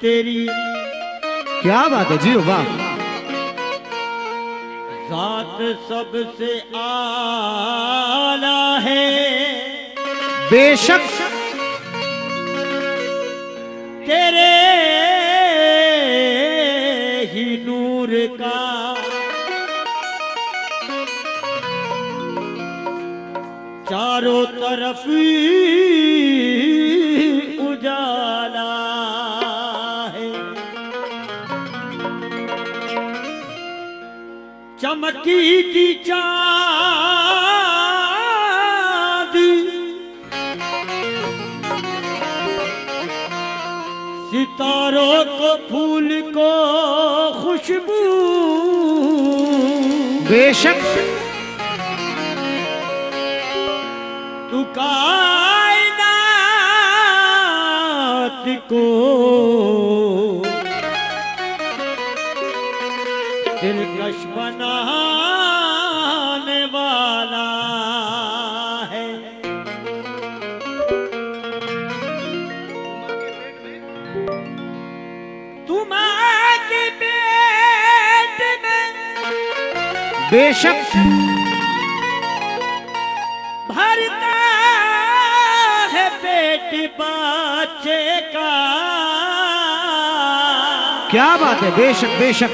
तेरी, क्या बात है जी, वाह। जात सबसे आला है, बेशक तेरे ही नूर का चारों तरफ उजाला है। चमकी थी चाँद सितारों को, फूल को खुशबू, बेशक तू कायनात को दिलकश बनाने वाला है। तुम आके पेट में बेशक भरता है पेट बच्चे का। क्या बात है, बेशक बेशक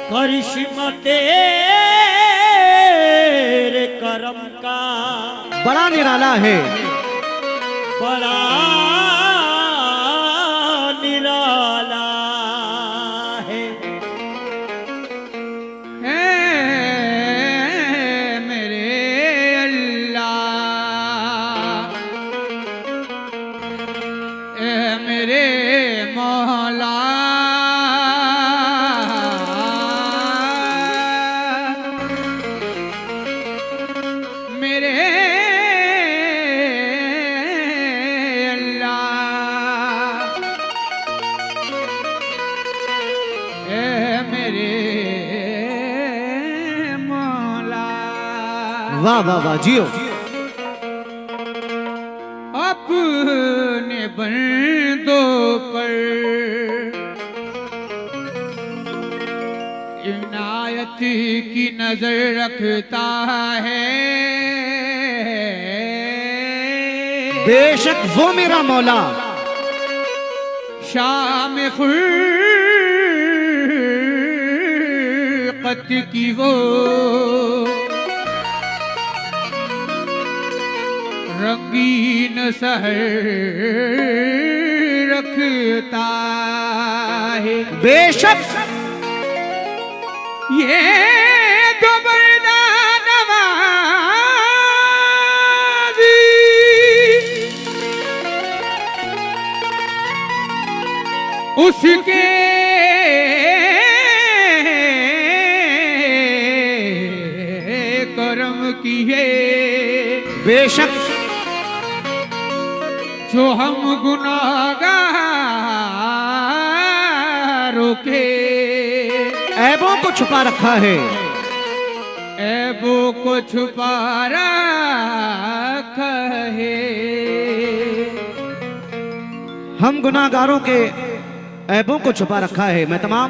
करिश्मा तेरे करम का बड़ा निराला है, बड़ा निराला है। मेरे अल्लाह, मेरे मौला, मेरे अल्लाह, मेरे मौला। वाह वाह वाह जियो। अपने बंदों पर इनायत की नजर रखता है, बेशक वो मेरा मौला, शाम खुल्कत की वो रंगीन सहर रखता है। बेशक ये दो नवाज़ी उसके करम की है, बेशक जो हम गुनाहगारों के ऐबों को छुपा रखा है, ऐबों को छुपा रखा है। हम गुनाहगारों के ऐबों को छुपा रखा है। मैं तमाम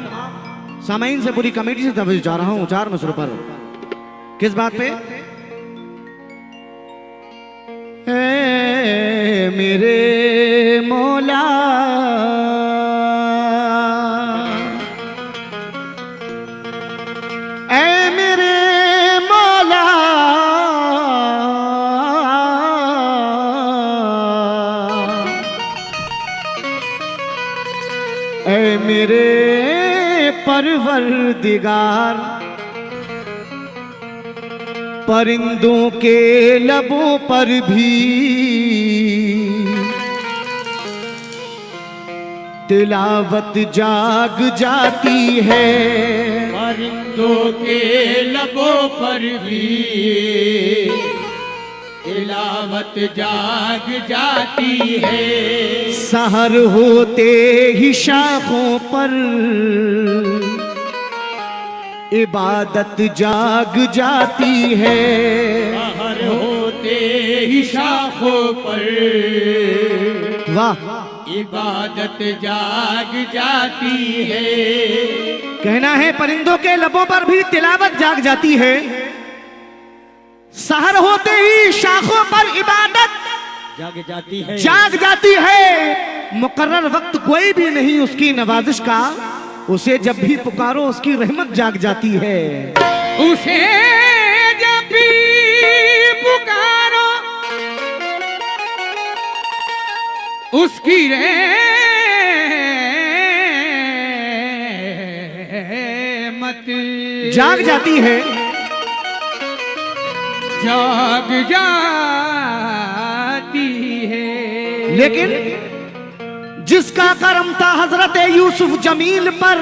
सामीन से पूरी कमेटी से तवज्जो जा रहा हूँ 4 मसलों पर। किस बात पे? ऐ मेरे मौला, ऐ मेरे मौला, ऐ मेरे परवरदिगार, परिंदों के लबों पर भी तिलावत जाग जाती है, परिंदों के लबों पर भी तिलावत जाग जाती है। सहर होते ही शाखों पर इबादत जाग जाती है, सहर होते ही शाखों पर वाह इबादत जाग जाती है। कहना है परिंदों के लबों पर भी तिलावत जाग जाती है। सहर होते ही शाखों पर इबादत जाग जाती है। जाग जाती है। मुकर्रर वक्त कोई भी नहीं उसकी नवाजिश का, उसे जब भी पुकारो उसकी रहमत जाग जाती है। उसे जब भी पुकारो उसकी रहमत जाग जाती है। जाग जाती है। लेकिन जिसका करम था हजरत यूसुफ जमील पर,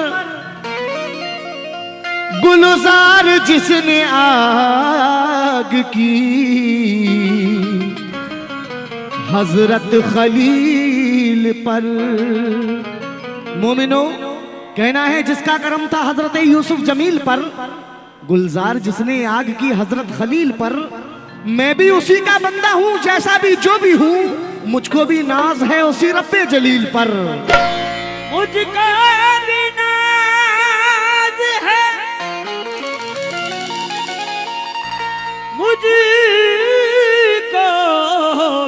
गुलजार जिसने आग की, हजरत खलील पर। मोमिनो, कहना है जिसका करम था हजरत यूसुफ जमील पर, गुलजार जिसने आग की हजरत खलील पर। मैं भी उसी का बंदा हूं, जैसा भी जो भी हूं, मुझको भी नाज है उसी रब्बे जलील पर। मुझको भी नाज है, मुझको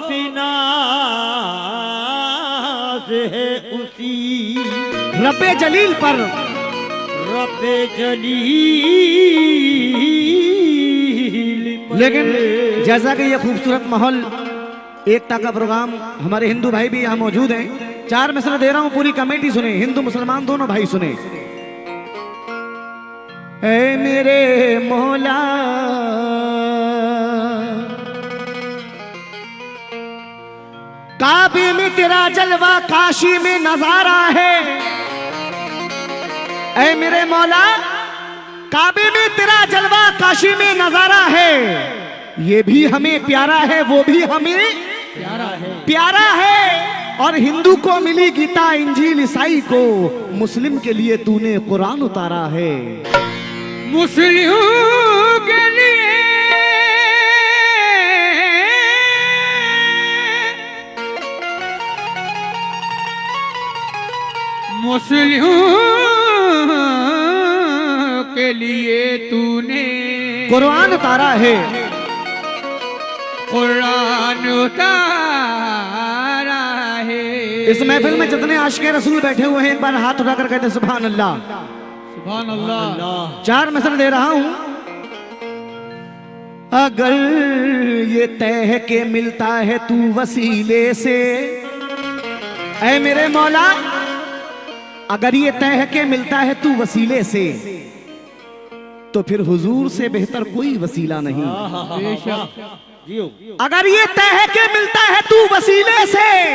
भी नाज है उसी रब्बे जलील पर। रब्बे जलील पर। लेकिन जैसा कि ये खूबसूरत माहौल, एकता का प्रोग्राम, हमारे हिंदू भाई भी यहाँ मौजूद हैं। 4 मिसरा दे रहा हूँ, पूरी कमेटी सुने, हिंदू मुसलमान दोनों भाई सुने। ऐ मेरे मौला काबे में तेरा जलवा, काशी में नजारा है। ऐ मेरे मौला काबे में तेरा जलवा, काशी में नजारा है। ये भी हमें प्यारा है, वो भी हमें प्यारा है। और हिंदू को मिली गीता, इंजील ईसाई को, मुस्लिम के लिए तूने कुरान उतारा है। मुस्लिमों के लिए मुस्लिमों के लिए तूने कुरान उतारा है। कुरान उतारा है। इस महफिल में जितने आशिक़े रसूल बैठे हुए हैं, एक बार हाथ उठाकर कहते सुभान अल्लाह। सुभान अल्लाह। 4 मिसर दे रहा हूं। अगर ये तय है के मिलता है तू वसीले से, ऐ मेरे मौला अगर ये तय है के मिलता है तू वसीले से, तो फिर हुजूर से बेहतर कोई वसीला नहीं। अगर ये तय है के मिलता है तू वसीले से,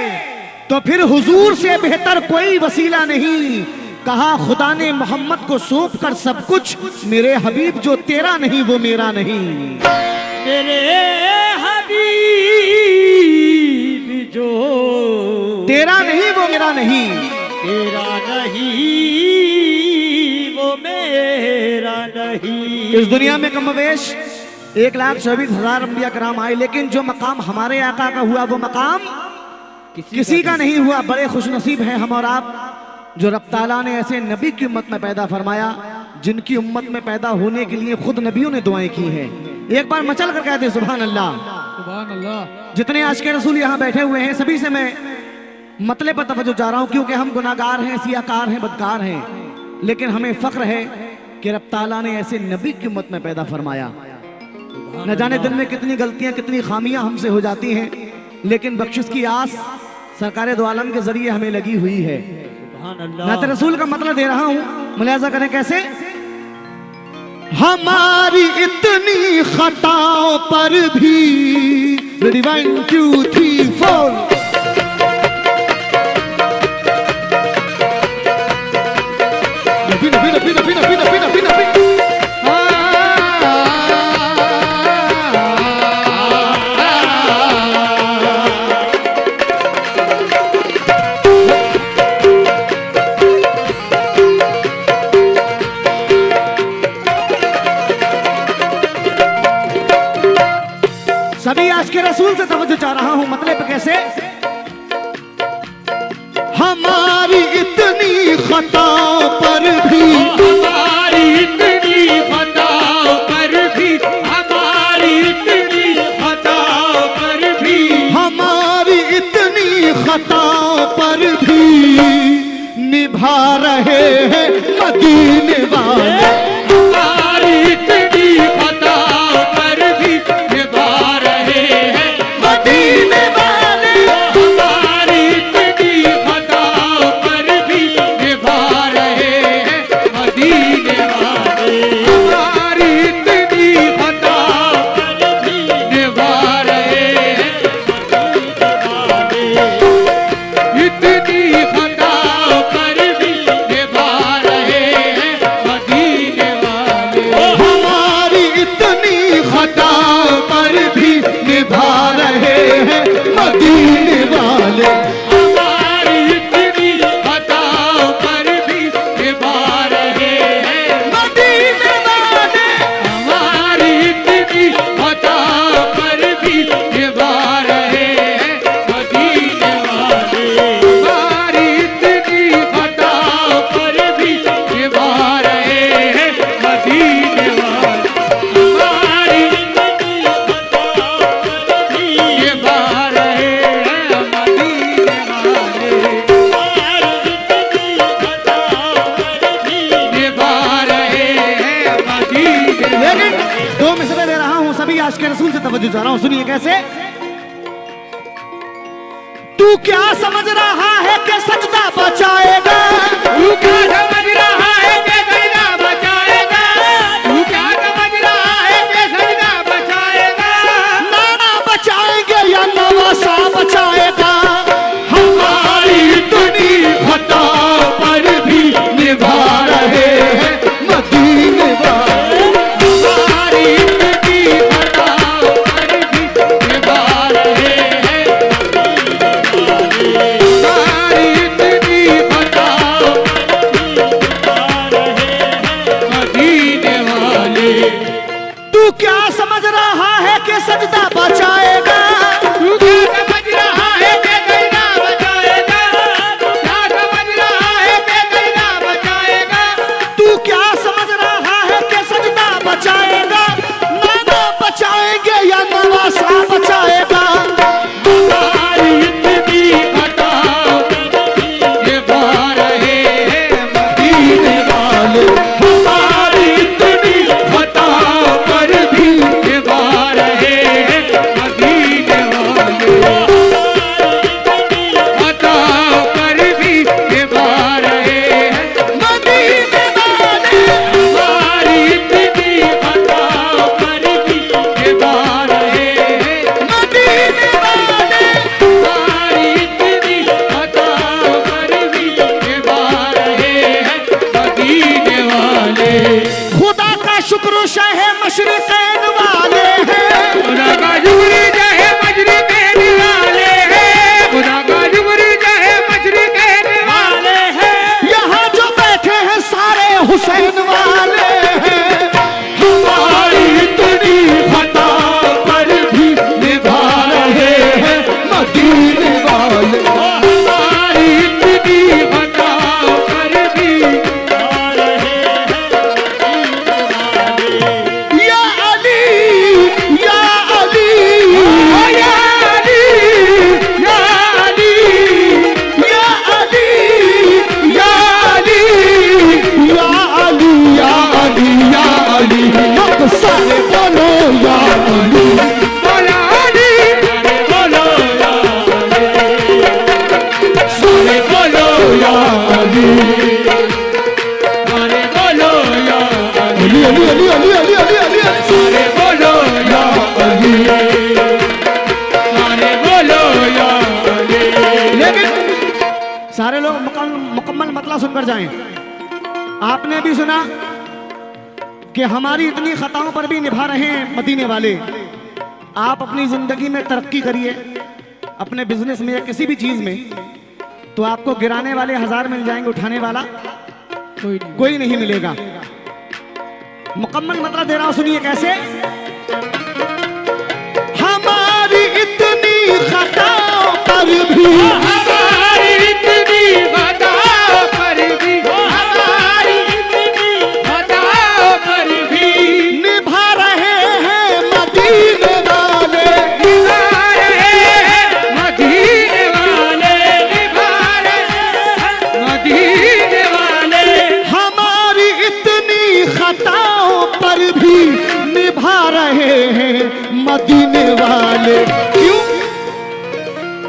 तो फिर हुजूर से बेहतर कोई वसीला नहीं। कहा खुदा ने मोहम्मद को सौंप कर सब कुछ, मेरे हबीब जो तेरा नहीं वो मेरा नहीं। तेरे हबीब जो तेरा नहीं वो मेरा नहीं। तेरा नहीं वो मेरा नहीं। इस दुनिया में कमोवेश 1,24,000 अंबिया कराम आए, लेकिन जो मकाम हमारे आका का हुआ वो मकाम किसी का नहीं हुआ। बड़े खुशनसीब हैं हम और आप जो रब ताला ने ऐसे नबी की उम्मत में पैदा फरमाया, जिनकी उम्मत में पैदा होने के लिए खुद नबियों ने दुआएं की हैं। एक बार मचल कर कहते सुभान अल्लाह। सुभान अल्लाह। जितने आशिक़े रसूल यहाँ बैठे हुए हैं, सभी से मैं मतले पर तवज्जो जा रहा हूँ, क्योंकि हम गुनाहगार हैं, सियाकार हैं, बदकार हैं, लेकिन हमें फख्र है कि रब ताला ने ऐसे नबी की उम्मत में पैदा फरमाया। न जाने दिन में कितनी गलतियां, कितनी खामियां हमसे हो जाती हैं, लेकिन बख्शिश की आस सरकार दो आलम के जरिए हमें लगी हुई है। नाते रसूल का मतलब दे रहा हूं, मुलाजा करें कैसे। हमारी इतनी खताओं पर भी 1 2 3 4 सभी आज के रसूल से तवज्जो चाह रहा हूं, मतलब कैसे। खताओं पर भी, हमारी इतनी खताओं पर भी, हमारी इतनी खताओं पर भी, हमारी इतनी खताओं पर भी निभा रहे हैं मदीने वाले। हमारी इतनी खताओं पर भी निभा रहे हैं मदीने वाले, हमारी इतनी खताओं पर भी निभा रहे हैं मदीने वाले। हमारी इतनी खताओं पर भी निभा रहे हैं इतनी खताओं पर भी निभा रहे हैं मदीने वाले। हमारी इतनी खताओं पर भी निभा रहे हैं मदीने वाले। हमारी इतनी खताओं पर भी निभा रहे हैं मदीने वाले, हमारी इतनी खताओं पर भी निभा रहे हैं मदीने वाले। हमारी इतनी खताओं पर भी निभा रहे हैं मदीने वाले। हमारी इतनी खताओं पर भी निभा रहे हैं मदीने वाले। निभा रहे हैं मदीने वाले। लेकिन दो मिसरे दे रहा हूं, सभी आशिक़ रसूल से तवज्जो जा रहा हूं, सुनिए कैसे। तू क्या समझ रहा है कि सजदा बचाएगा, तू क्या समझ रहा है कि सजदा बचाएगा, तू क्या समझ रहा है कि सजदा बचाएगा, नाना बचाएंगे या नवासा बचाएगा। हमारी इतनी खताओं पर भी निभा रहे हैं मदीने वाले, हमारी इतनी खताओं पर भी निभा रहे हैं हमारी इतनी खताओं मदीने वाले। तू क्या समझ रहा है कि सजदा बचाएगा, तू क्या समझ रहा है कि सजदा बचाएगा, तू क्या समझ रहा है कि सजदा बचाएगा, तू क्या समझ रहा है कि सजदा बचाएगा। नाना बचाएंगे या नवासा बचाएगा। हमारी इतनी खताओं निभा रहे हैं मदीने वाले। हमारी इतनी खताओं पर भी निभा रहे हैं मदीने वाले। खताओं पर भी निभा रहे हैं मदीने वाले, हमारी इतनी खताओं पर भी निभा रहे हैं मदीने वाले, हमारी इतनी खताओं पर भी निभा रहे हैं मदीने वाले। खुदा का शुक्र शह मशरिक़ैन वाले हैं। खुदा का शुक्र जहे मशरिक़ैन वाले हैं, खुदा का शुक्र जहे मशरिक़ैन वाले हैं। यहाँ जो बैठे हैं सारे हुसैन वाले हैं। हमारी इतनी खताओं पर भी निभा रहे हैं मदीने वाले, हमारी इतनी खताओं पर भी या अली, या अली, या अली, या अली, या अली, या अली, या अली, या अली, या अली। अब सारे बोलो या अली, बोला अली, बोलो या सारे बोलो या अली। अरे बोलो या अली अली अली अली अली अली अली अली, अरे बोलो या अली। अरे बोलो या लेकिन सारे लोग मुकम्मल मतलब सुनकर जाएं। आपने भी सुना कि हमारी इतनी खताओं पर भी निभा रहे हैं मदीने वाले। आप अपनी जिंदगी में तरक्की करिए, अपने बिजनेस में या किसी भी चीज में, तो आपको गिराने वाले 1000 मिल जाएंगे, उठाने वाला कोई नहीं मिलेगा। मुकम्मल मतलब दे रहा हूं, सुनिए कैसे। हमारी इतनी खताओं पर भी, हमारी इतनी खताओं पर भी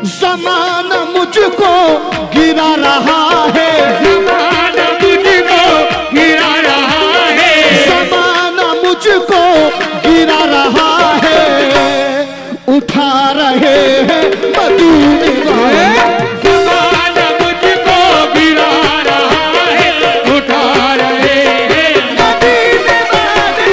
ज़माना मुझको गिरा रहा है, ज़माना मुझको गिरा रहा है, ज़माना मुझको गिरा रहा है, उठा रहे हैं मदीने वाले। ज़माना मुझको गिरा रहा है, उठा रहे हैं मदीने वाले।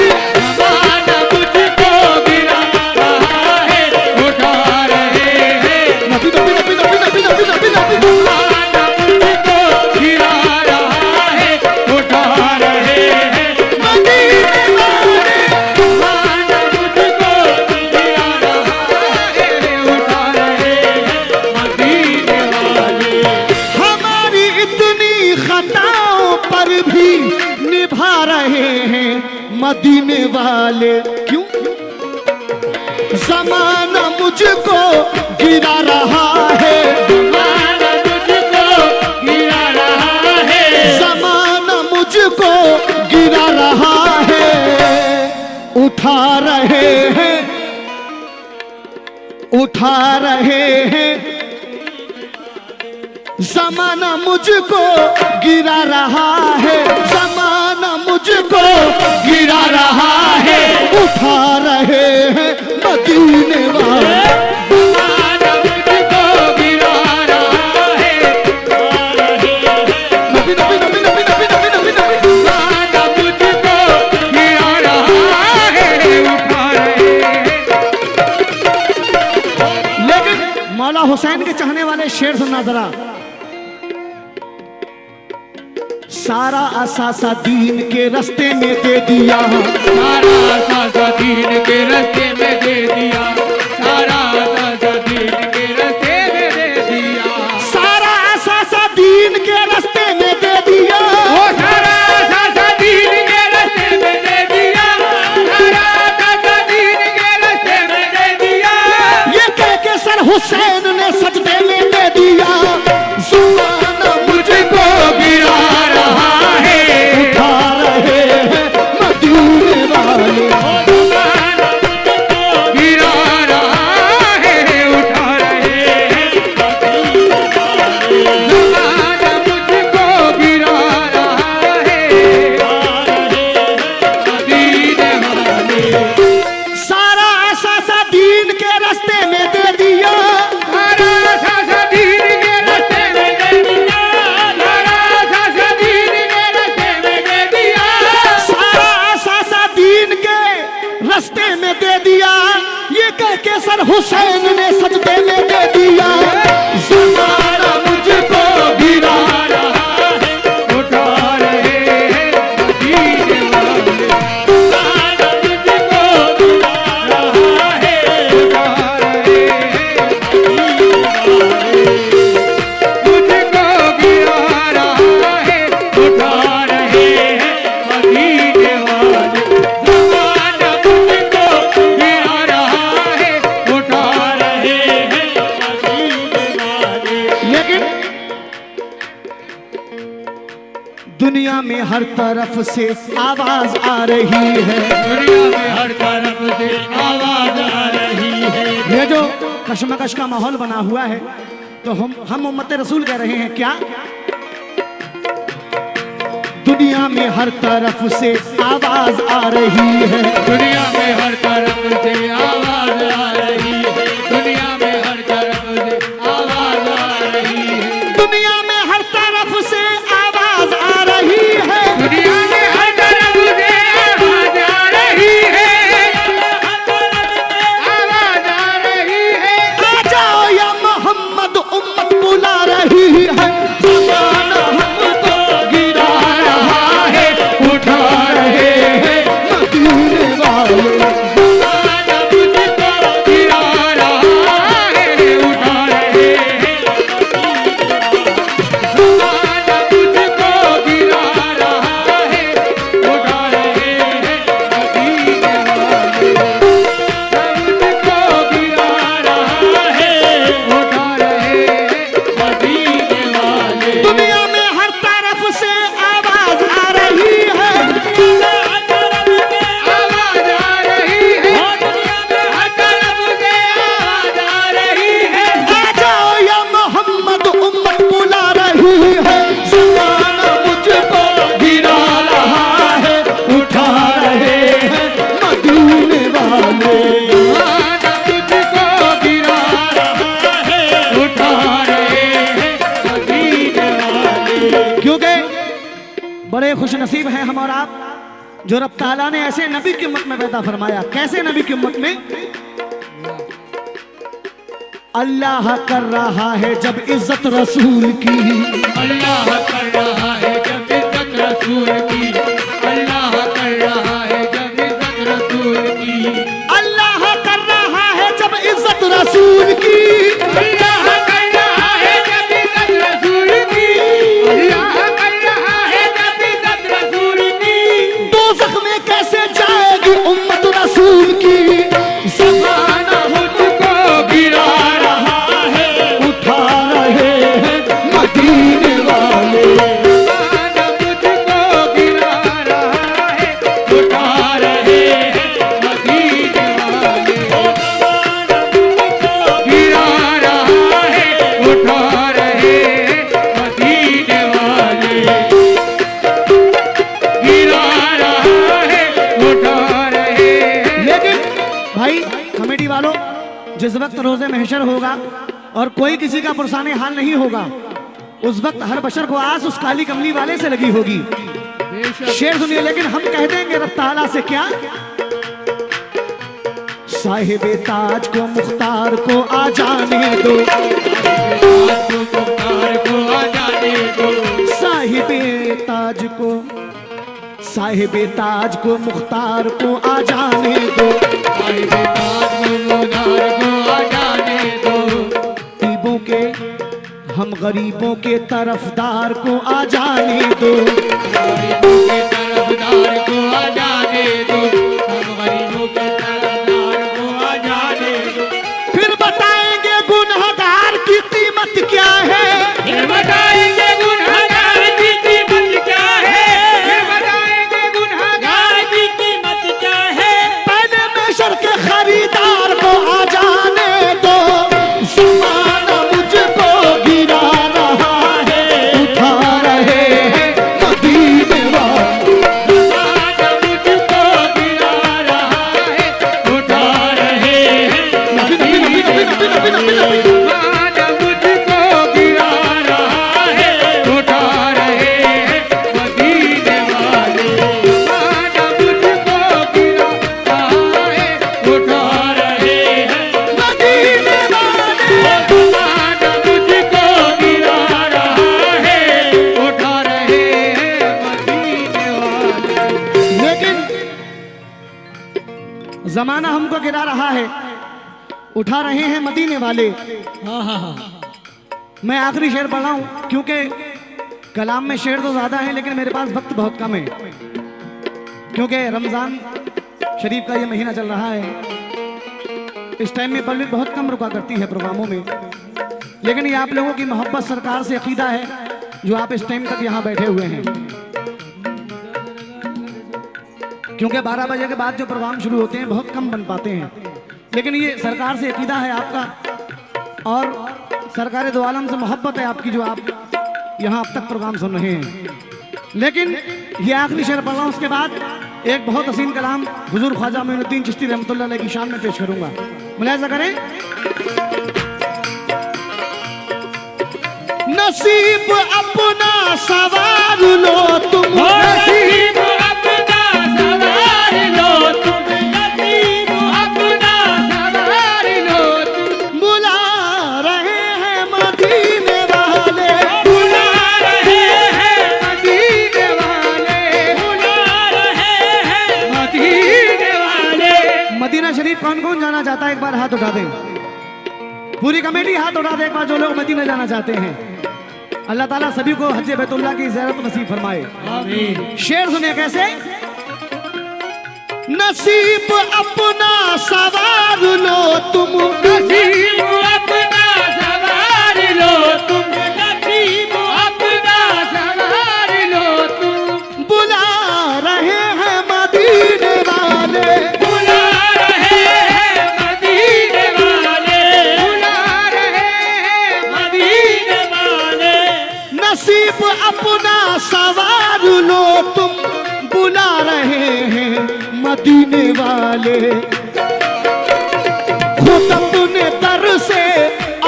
ज़माना मुझको गिरा रहा है, उठा रहे हैं नबी नबी नबी नबी नबी नबी नबी नबी। ज़माना मुझको गिरा रहा है, उठा रहे हैं मदीने वाले। ज़माना मुझको गिरा रहा है, उठा रहे हैं मदीने वाले। हमारी इतनी खताओं पर भी निभा रहे हैं मदीने वाले। क्यों? ज़माना मुझको गिरा रहा है, ज़माना मुझको गिरा रहा है, ज़माना मुझको गिरा रहा है, उठा रहे हैं, उठा रहे हैं। ज़माना मुझको गिरा रहा है, ज़माना मुझको गिरा रहा है, उठा रहे हैं मदीने वाले। ज़माना मुझको गिरा रहा है, नबी नबी नबी नबी नबी नबी नबी नबी। ज़माना मुझको गिरा रहा है, उठा रहे हैं। लेकिन मौला हुसैन के चाहने वाले शेर सुनना जरा। सारा असासा दीन के रास्ते में दे दिया, सारा सासा दीन के रास्ते में दे दिया, सारा सासा दीन के रास्ते में दे दिया, सारा असासा दीन के रास्ते में दे दिया। ओ सारा सासा दीन के रास्ते में दे दिया, सारा सासा दीन के रास्ते में दे दिया। ये कह के सर हुसैन ने सजदे में दे दिया। ज़माना मुझको गिरा रहा है, उठा रहे हैं मदीने वाले। ज़माना मुझको गिरा रहा है, उठा रहे हैं। ज़माना मुझको गिरा रहा है, मदीने वाले। सारा असासा दीन के रास्ते में दे दिया। सारा सासा दीन के रास्ते में दे दिया, सारा सासा दीन के रास्ते में दे दिया। सारा असासा दीन के रास्ते में दे दिया। ये कह के सर हुसैन ने सजदे में दे दिया। ज़माना मुझको गिरा रहा है, उठा रहे हैं मदीने वाले। ज़माना मुझको गिरा रहा है, उठा रहे हैं मदीने वाले। मुझको गिरा रहा है, उठा रहे हैं मदीने वाले। ज़माना मुझको गिरा रहा है, उठा रहे हैं मदीने वाले। लेकिन दुनिया में हर तरफ से आवाज आ रही है। दुनिया में हर तरफ से आवाज आ रही है। ये जो कशमकश का माहौल बना हुआ है, तो हम उम्मत रसूल कह रहे हैं क्या? दुनिया में हर तरफ से आवाज आ रही है। दुनिया में हर तरफ से आवाज आ रही है। दुनिया में हर तरफ से आवाज आ रही है। दुनिया में हर तरफ से आवाज आ रही है। दुनिया में हर तरफ से आवाज आ रही है। आवाज आ रही है। आ जाओ या मोहम्मद, उम्मत बुला रही है। ज़माना हमको गिरा रहा है, उठा रहे हैं मदीने वाले। ज़माना मुझको गिरा बड़े खुश नसीब हैं हम और आप जो रब ताला ने ऐसे नबी की उम्मत में पैदा फरमाया। कैसे नबी की उम्मत में? अल्लाह कर रहा है जब इज्जत रसूल की, अल्लाह कर रहा है जब इज्जत रसूल की, अल्लाह कर रहा है जब इज्जत रसूल की, अल्लाह कर रहा है जब इज्जत रसूल की, अल्लाह कर रहा है जब इज्जत रसूल की, अल्लाह कर रहा है जब इज्जत रसूल की। दोज़ख में कैसे जाएगी उम्मत रसूल की? ज़माना मुझको गिरा रहा है उठा रहे हैं मदीने वाले, ज़माना मुझको गिरा रहा है, उठा रहे हैं मदीने वाले। गिरा रहा है, उठा रहे हैं मदीने वाले। गिरा रहा है, उठा रहे हैं। लेकिन भाई कमेटी वालों, जिस वक्त रोजे महशर होगा और कोई किसी का पुरसाने हाल नहीं होगा, उस वक्त हर बशर को आस उस काली कमली वाले से लगी होगी। शेर सुनिए, लेकिन हम कह देंगे रब ताला से क्या? साहिबे ताज को मुख्तार को आ जाने दो, मुख्तार को आ जाने दो, साहिबे ताज को, साहिबे ताज को मुख्तार को आ जाने दो, साहिबे ताज को मुख्तार को आ जाने दो। गरीबों के, हम गरीबों के तरफदार को आ जाने दो, गरीबों के तरफदार को आ जाने दो, हम गरीबों के तरफदार को आ जाने दो। फिर बताएंगे गुनहगार की कीमत क्या है, फिर बताएंगे गुनहगार की कीमत क्या है, फिर बताएंगे गुनहगार की कीमत क्या है। पहले महशर के खरीदार को आ जाने दो, ज़माना मुझको गिरा रहा है, उठा रहे हैं मदीने वाले, ज़माना मुझको गिरा रहा है, उठा रहे हैं मदीने वाले। ज़माना मुझको गिरा रहा है, उठा रहे हैं मदीने वाले। ज़माना मुझको गिरा रहा है, उठा रहे हैं मदीने वाले। ज़माना मुझको गिरा रहा है, उठा रहे हैं मदीने वाले। लेकिन जमाना हमको गिरा रहा है, उठा रहे हैं मदीने वाले। मैं आखिरी शेर पढ़ रहा हूं क्योंकि कलाम में शेर तो ज्यादा है लेकिन मेरे पास वक्त बहुत कम है, क्योंकि रमजान शरीफ का ये महीना चल रहा है। इस टाइम में पब्लिक बहुत कम रुका करती है प्रोग्रामों में, लेकिन ये आप लोगों की मोहब्बत सरकार से अकीदा है जो आप इस टाइम तक यहाँ बैठे हुए हैं, क्योंकि 12 बजे के बाद जो प्रोग्राम शुरू होते हैं बहुत कम बन पाते हैं, लेकिन ये सरकार से अकीदा है आपका और सरकार दो आलम से मोहब्बत है आपकी जो आप यहाँ अब तक प्रोग्राम सुन रहे हैं। लेकिन ये आखिरी शेर पढ़ रहा हूँ, उसके बाद एक बहुत हसीन कलाम हुजूर ख्वाजा मोइनुद्दीन चिश्ती रहमतुल्लाह अलैह की शान में पेश करूंगा। मुलाहिजा करें। नसीब अपना सवार लो तुम, नसीब अपना सवार लो तुम, नसीब अपना सवार लो तुम। बुला रहे हैं मदीने वाले, बुला रहे हैं मदीने वाले, बुला रहे हैं मदीने वाले। मदीना शरीफ कौन कौन जाना चाहता है? एक बार हाथ उठा दें, पूरी कमेटी हाथ उठा दे एक बार जो लोग मदीना जाना चाहते हैं। अल्लाह ताला सभी को हज बैतुल्लाह की ज़ियारत नसीब फरमाए। आमीन। शेर सुनिए कैसे। नसीब अपना सवार लो तुम, नसीब अपना सवार लो तुम, नसीब अपना सवार लो तुम। बुला रहे हैं मदीने वाले, बुला रहे हैं मदीने वाले, बुला रहे हैं मदीने वाले। नसीब अपना सवार लो तुम, बुला रहे हैं मदीने वाले। खुद अपने दर से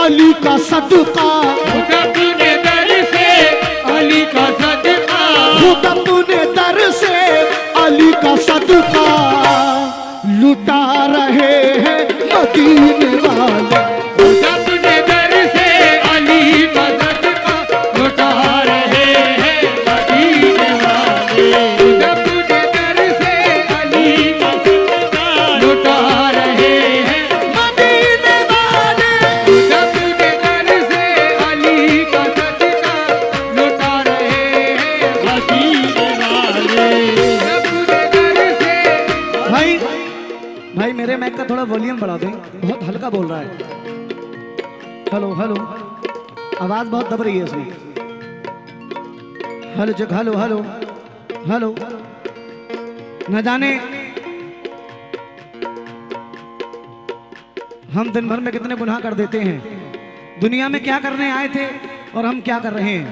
अली का सदका, खुद अपने दर से अली का सदका, खुद अपने हेलो हेलो, आवाज बहुत दब रही है इसमें। Hello check, hello hello hello. न जाने हम दिन भर में कितने गुनाह कर देते हैं, दुनिया में क्या करने आए थे और हम क्या कर रहे हैं।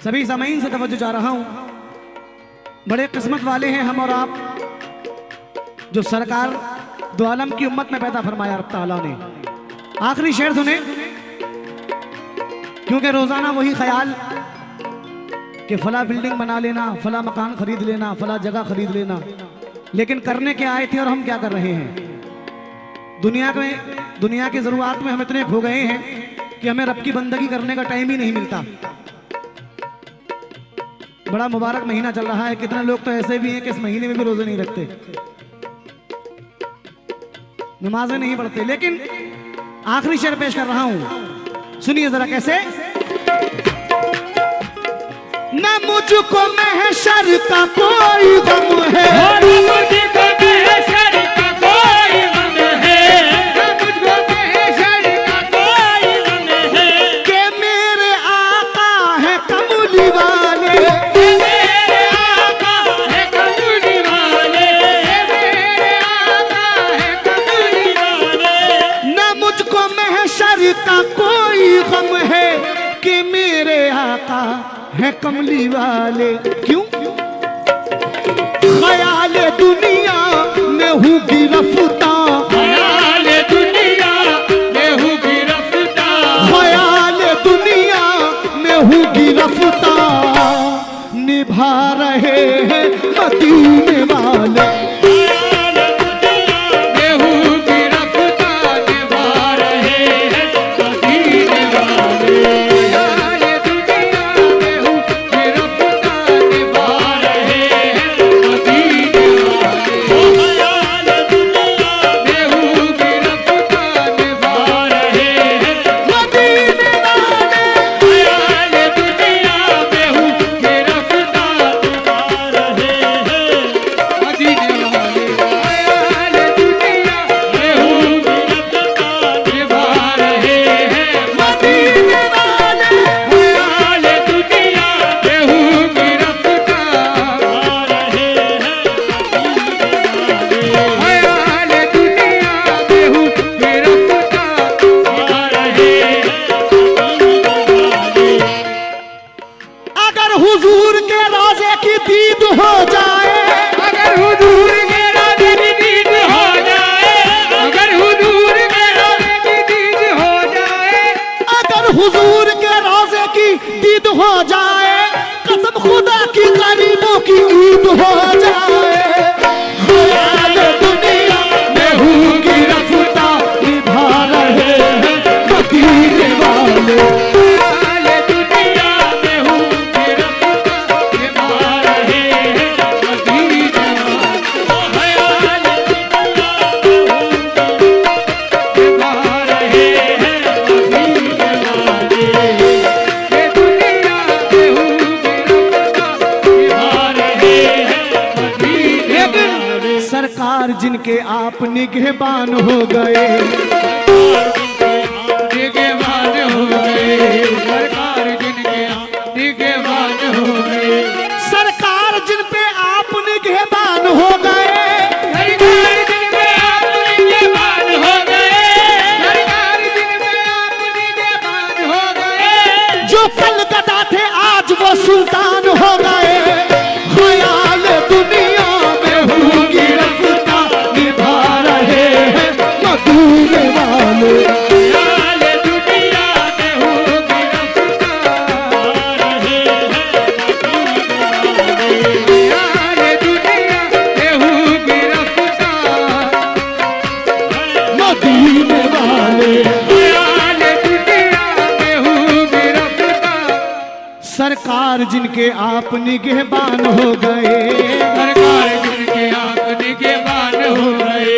सभी सामीन से तवज्जो चाह रहा हूं, बड़े किस्मत वाले हैं हम और आप, जो सरकार दो आलम की उम्मत में पैदा फरमाया रब ताला ने। आखिरी शेर सुने, क्योंकि रोजाना वही ख्याल कि फला बिल्डिंग बना लेना, फला मकान खरीद लेना, फला जगह खरीद लेना, लेकिन करने के आए थे और हम क्या कर रहे हैं। दुनिया की जरूरत में हम इतने खो गए हैं कि हमें रब की बंदगी करने का टाइम ही नहीं मिलता। बड़ा मुबारक महीना चल रहा है, कितने लोग तो ऐसे भी हैं कि इस महीने में भी रोजे नहीं रखते, नमाजें नहीं पढ़ते। लेकिन आखिरी शेर पेश कर रहा हूं, सुनिए जरा कैसे। न मुझको महशर का कोई गम है, मुझको महशर का कोई गम है, मुझको महशर का कोई गम है, कि मेरे आका है कमली वाले, मेरे आका है कमली वाले, मेरे आका है कमली वाले। न मुझको महशर का कोई गम है कि मेरे आका है कमली वाले। क्यों? ख्याल दुनिया में हूँ गिरफ्तार, ख्याल दुनिया में हूँ गिरफ्तार, ख्याल दुनिया में हूँ गिरफ्तार, निभा रहे हैं मदीने वाले। ख्याल दुनिया में हूँ गिरफ्तार, निभा रहे हैं मदीने वाले। ख्याल दुनिया में हूँ गिरफ्तार, निभा रहे हैं मदीने वाले। ख्याल दुनिया में हूँ गिरफ्तार, निभा रहे हैं मदीने वाले, ख्याल दुनिया में हूँ गिरफ्तार, आ रहे हैं मदीने वाले। ख्याल दुनिया में हूँ निभा रहे हैं मदीने वाले, ख्याल दुनिया में हूँ गिरफ्तार, आ रहे हैं ख्याल दुनिया में हूँ गिरफ्तार, आ रहे अगर हुजूर के रोजे की दीद हो जाए, अगर हुजूर के रोज़े की दीद हो जाए, अगर हुजूर के रोज़े की दीद हो जाए, अगर हुजूर के रोजे की दीद हो जाए, कसम खुदा की गरीबों की ईद हो जाए। ख्याल दुनिया में हूँ गिरफ्तार, निभा रहे हैं मदीने वाले। ख्याल दुनिया में हूँ गिरफ्तार, निभा रहे हैं मदीने वाले। ख्याल निभा रहे हैं मदीने वाले। ये दुनिया में हूँ गिरफ्तार, निभा रहे हैं मदीने वाले। सरकार जिनके आप निगहबान हो गए, निगहबान हो गए, सरकार जिनके निगहबान हो गए, सरकार जिन पे आप निगहबान हो गए, सरकार जिनपे आप निगहबान हो गए, सरकार जिनपे आप निगहबान हो गए, जो कल गदा थे आज वो सुल्तान हो गए। ख्याल दुनिया में हूँ गिरफ्तार, निभा रहे हैं मदीने वाले। ख्याल दुनिया में हूँ गिरफ्तार, ख्याल दुनिया में हूँ गिरफ्तार, मदीने वाले, ख्याल दुनिया में हूँ गिरफ्तार, सरकार जिनके आप निगहबान हो गए, सरकार जिनके आप निगहबान हो गए,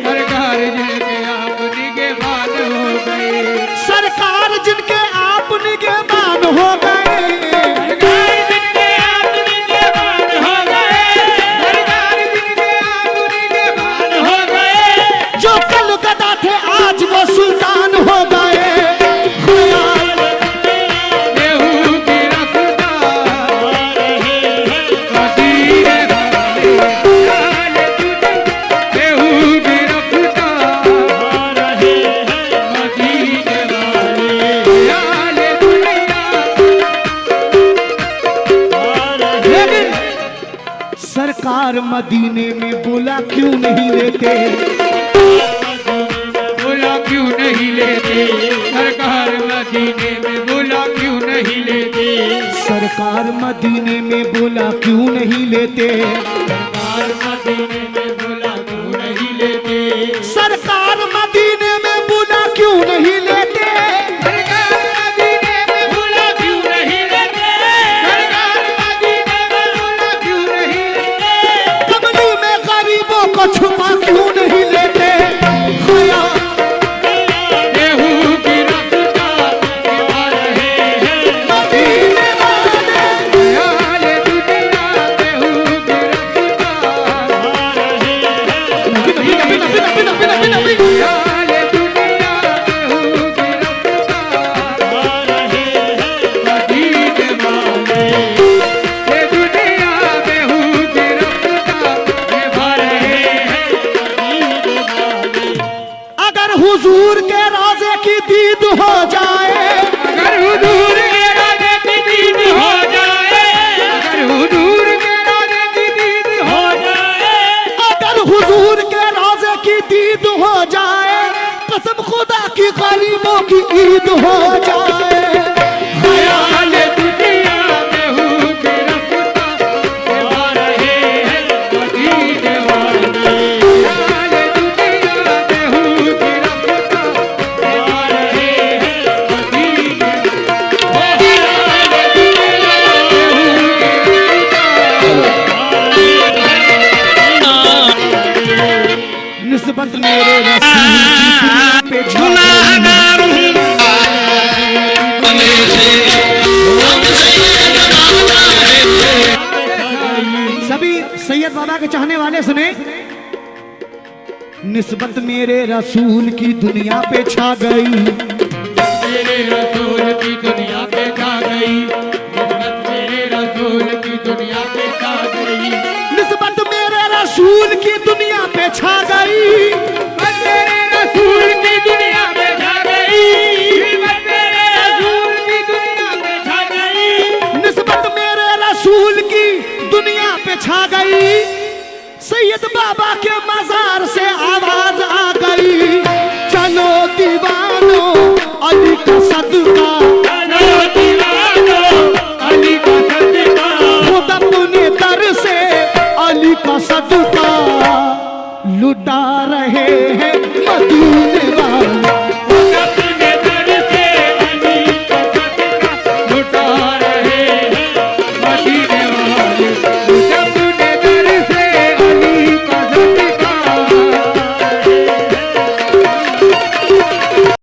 सरकार जिनके आप निगहबान हो गए, सरकार जिनके आप निगहबान हो गए, सरकार जिनके आप निगहबान हो गए, सरकार जिनके आप निगहबान हो गए, जो कल गदा थे आज वो सुल्तान हो सरकार मदीने में बोला क्यों नहीं लेते, बोला क्यों नहीं लेते, सरकार मदीने में बोला क्यों नहीं लेते, सरकार मदीने में बोला क्यों नहीं लेते, सरकार मदीने में बोला क्यों नहीं लेते, सरकार मदीने में बोला क्यों नहीं लेते, सरकार मदीने में बोला क्यों नहीं लेते, सरकार मदीने में बोला क्यों नहीं लेते, कमली में गरीबों को छुपा क्यों नहीं लेते, खया गेहूं की रफ्ता निभा रहे हैं, मदीने वाले यार दुनिया गेहूं की रफ्ता, नबी नबी नबी नबी नबी नबी नबी नबी यार दुनिया गेहूं की रफ्ता, मदीने वाले ये दुनिया गेहूं की रफ्ता निभा रहे हैं, अगर हुजूर के रोजे की दीद हो जाए, अगर हुजूर के राजे की दीद हो जाए, अगर हुजूर के राजे की दीद हो जाए, अगर हुजूर के रोजे की दीद हो जाए, कसम खुदा की गरीबों की ईद हो जाए, ख्याल दुनिया गेहूं की रफ्ता निभा रहे हैं, मदीने वाले ख्याल दुनिया गेहूं की रफ्ता निभा रहे हैं, मदीने ख्याल दुनिया निस्बत मेरे रसूल की दुनिया पे छा गई। सभी सैयद बाबा के चाहने वाले सुने, निस्बत मेरे रसूल की दुनिया पे छा गई, मेरे रसूल की दुनिया पे छा गई, निस्बत मेरे रसूल की दुनिया पे छा गई, निस्बत मेरे रसूल की दुनिया पे छा गई, निस्बत मेरे रसूल की दुनिया पे छा गई, निस्बत मेरे रसूल की दुनिया पे छा गई, निस्बत मेरे रसूल की दुनिया पे छा गई, सैयद बाबा के मजार से आवाज आ गई, चलो दीवानो अली का सदका